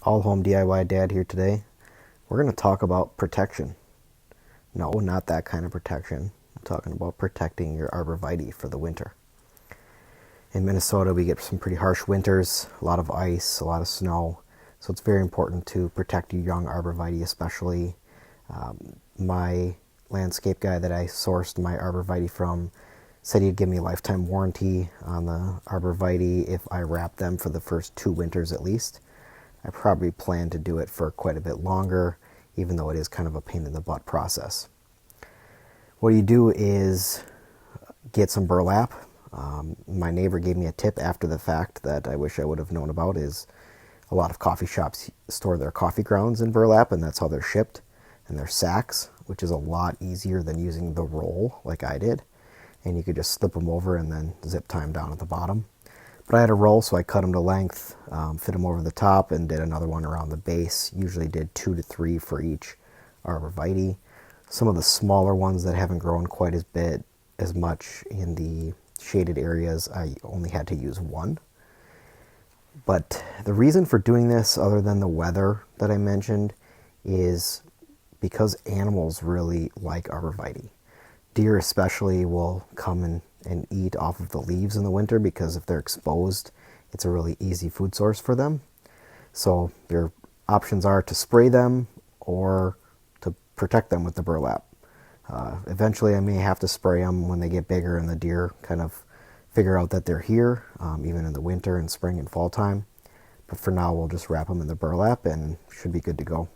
All Home DIY Dad here today. We're going to talk about protection. No, not that kind of protection. I'm talking about protecting your arborvitae for the winter. In Minnesota, we get some pretty harsh winters, a lot of ice, a lot of snow. So it's very important to protect your young arborvitae especially. My landscape guy that I sourced my arborvitae from said he'd give me a lifetime warranty on the arborvitae if I wrap them for the first 2 winters at least. I probably plan to do it for quite a bit longer, even though it is kind of a pain in the butt process. What you do is get some burlap. My neighbor gave me a tip after the fact that I wish I would have known about. Is a lot of coffee shops store their coffee grounds in burlap, and that's how they're shipped. And they're sacks, which is a lot easier than using the roll like I did. And you could just slip them over and then zip tie them down at the bottom. But I had a roll, so I cut them to length, fit them over the top, and did another one around the base. Usually did 2 to 3 for each arborvitae. Some of the smaller ones that haven't grown quite as much in the shaded areas, I only had to use 1. But the reason for doing this, other than the weather that I mentioned, is because animals really like arborvitae. Deer especially will come and eat off of the leaves in the winter because if they're exposed, it's a really easy food source for them. So your options are to spray them or to protect them with the burlap. Eventually I may have to spray them when they get bigger and the deer kind of figure out that they're here, even in the winter and spring and fall time. But for now, we'll just wrap them in the burlap and should be good to go.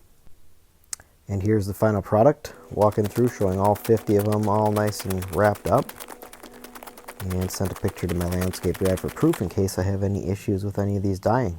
And here's the final product, walking through, showing all 50 of them all nice and wrapped up. And sent a picture to my landscape guy for proof in case I have any issues with any of these dying.